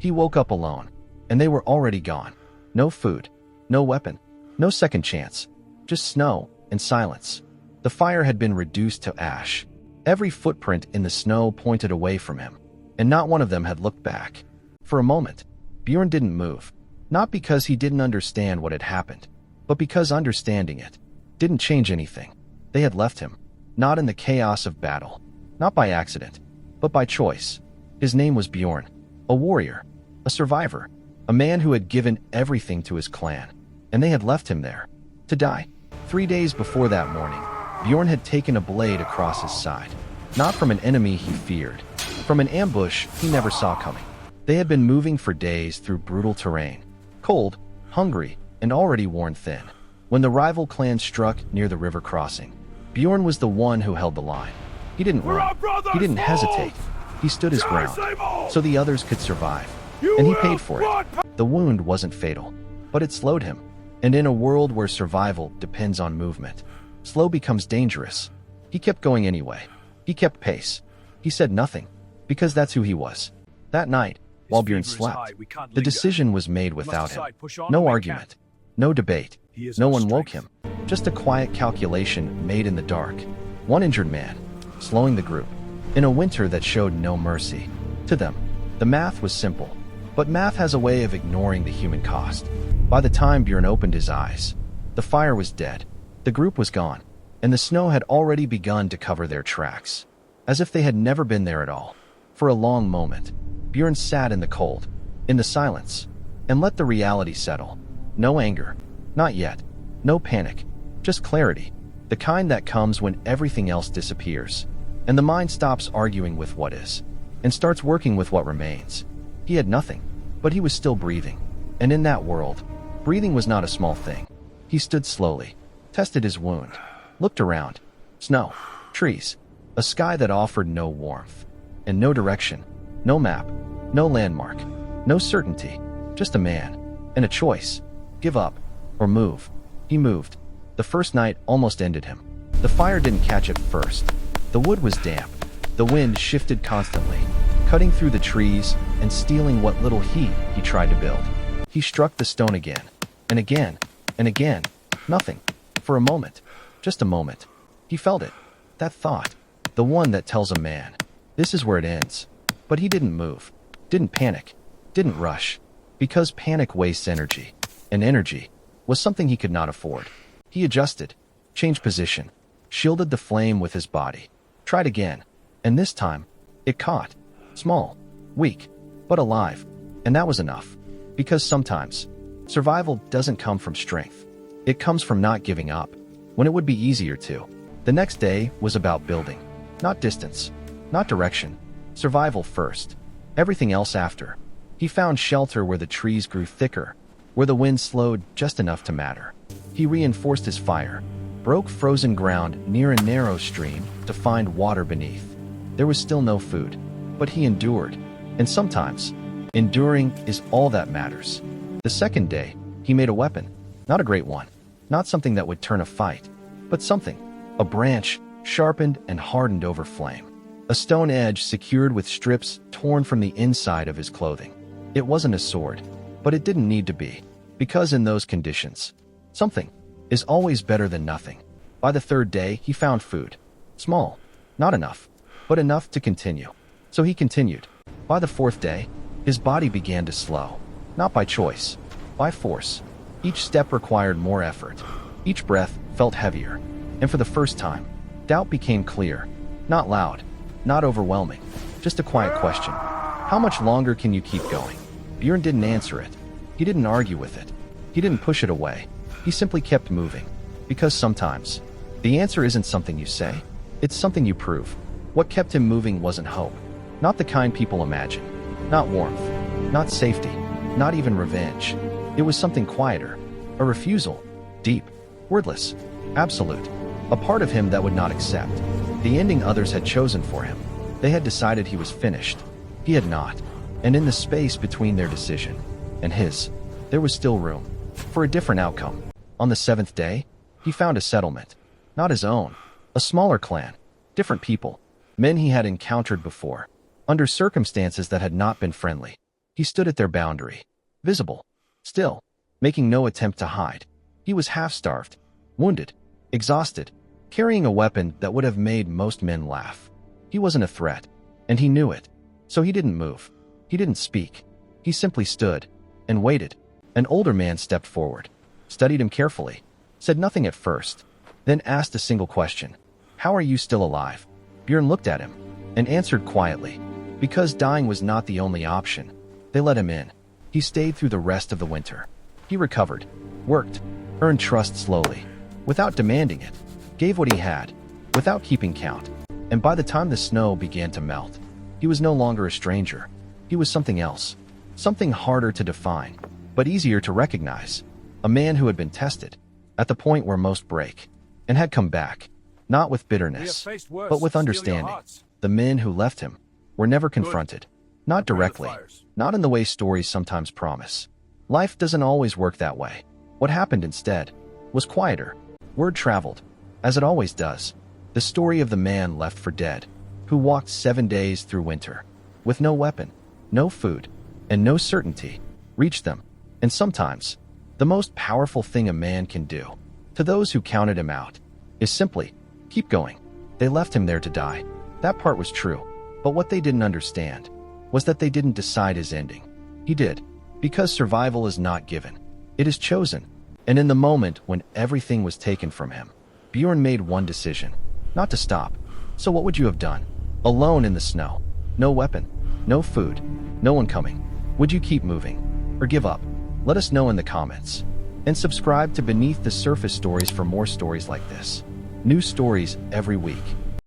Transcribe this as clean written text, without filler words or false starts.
He woke up alone, and they were already gone. No food, no weapon, no second chance, just snow and silence. The fire had been reduced to ash. Every footprint in the snow pointed away from him, and not one of them had looked back. For a moment, Bjorn didn't move, not because he didn't understand what had happened, but because understanding it didn't change anything. They had left him, not in the chaos of battle, not by accident, but by choice. His name was Bjorn, a warrior, a survivor, a man who had given everything to his clan, and they had left him there, to die. 3 days before that morning, Bjorn had taken a blade across his side, not from an enemy he feared, from an ambush he never saw coming. They had been moving for days through brutal terrain, cold, hungry, and already worn thin. When the rival clan struck near the river crossing, Bjorn was the one who held the line. He didn't run. He didn't hesitate. He stood his ground so the others could survive, and he paid for it. The wound wasn't fatal, but it slowed him. And in a world where survival depends on movement, slow becomes dangerous. He kept going anyway. He kept pace. He said nothing, because that's who he was. That night, while Bjorn slept, the decision was made without him. No argument, no debate. No one woke him. Just a quiet calculation made in the dark. One injured man, slowing the group, in a winter that showed no mercy. To them, the math was simple, but math has a way of ignoring the human cost. By the time Bjorn opened his eyes, the fire was dead, the group was gone, and the snow had already begun to cover their tracks, as if they had never been there at all. For a long moment, Bjorn sat in the cold, in the silence, and let the reality settle. No anger, not yet. No panic, just clarity, the kind that comes when everything else disappears, and the mind stops arguing with what is, and starts working with what remains. He had nothing, but he was still breathing, and in that world, breathing was not a small thing. He stood slowly, tested his wound, looked around. Snow, trees, a sky that offered no warmth, and no direction, no map, no landmark, no certainty, just a man, and a choice. Give up, or move. He moved. The first night almost ended him. The fire didn't catch at first. The wood was damp. The wind shifted constantly, cutting through the trees and stealing what little heat he tried to build. He struck the stone again, and again, and again. Nothing. For a moment. Just a moment. He felt it. That thought. The one that tells a man, this is where it ends. But he didn't move. Didn't panic. Didn't rush. Because panic wastes energy. And energy was something he could not afford. He adjusted, changed position, shielded the flame with his body, tried again, and this time, it caught. Small, weak, but alive. And that was enough. Because sometimes, survival doesn't come from strength. It comes from not giving up, when it would be easier to. The next day was about building, not distance, not direction. Survival first, everything else after. He found shelter where the trees grew thicker, where the wind slowed just enough to matter. He reinforced his fire, broke frozen ground near a narrow stream to find water beneath. There was still no food, but he endured, and sometimes, enduring is all that matters. The second day, he made a weapon, not a great one, not something that would turn a fight, but something, a branch, sharpened and hardened over flame. A stone edge secured with strips torn from the inside of his clothing. It wasn't a sword, but it didn't need to be, because in those conditions, something is always better than nothing. By the third day, he found food. Small, not enough, but enough to continue. So he continued. By the fourth day, his body began to slow, not by choice, by force. Each step required more effort. Each breath felt heavier. And for the first time, doubt became clear, not loud, not overwhelming, just a quiet question. How much longer can you keep going? Bjorn didn't answer it. He didn't argue with it. He didn't push it away. He simply kept moving. Because sometimes, the answer isn't something you say, it's something you prove. What kept him moving wasn't hope. Not the kind people imagine. Not warmth. Not safety. Not even revenge. It was something quieter. A refusal. Deep. Wordless. Absolute. A part of him that would not accept the ending others had chosen for him. They had decided he was finished. He had not. And in the space between their decision and his, there was still room for a different outcome. On the seventh day, he found a settlement. Not his own. A smaller clan. Different people. Men he had encountered before. Under circumstances that had not been friendly. He stood at their boundary, visible, still, making no attempt to hide. He was half-starved, wounded, exhausted, carrying a weapon that would have made most men laugh. He wasn't a threat, and he knew it. So he didn't move. He didn't speak. He simply stood and waited. An older man stepped forward, studied him carefully, said nothing at first, then asked a single question. "How are you still alive?" Bjorn looked at him and answered quietly, because dying was not the only option. They let him in. He stayed through the rest of the winter. He recovered, worked, earned trust slowly, without demanding it, gave what he had, without keeping count. And by the time the snow began to melt, he was no longer a stranger. He was something else, something harder to define, but easier to recognize. A man who had been tested, at the point where most break, and had come back, not with bitterness, but with understanding. The men who left him were never confronted, not directly, not in the way stories sometimes promise. Life doesn't always work that way. What happened instead was quieter. Word traveled, as it always does. The story of the man left for dead, who walked 7 days through winter, with no weapon, no food, and no certainty, reached them. And sometimes, the most powerful thing a man can do, to those who counted him out, is simply keep going. They left him there to die. That part was true, but what they didn't understand was that they didn't decide his ending. He did, because survival is not given. It is chosen. And in the moment when everything was taken from him, Bjorn made one decision, not to stop. So what would you have done? Alone in the snow, no weapon, no food, no one coming. Would you keep moving or give up? Let us know in the comments. And subscribe to Beneath the Surface Stories for more stories like this. New stories every week.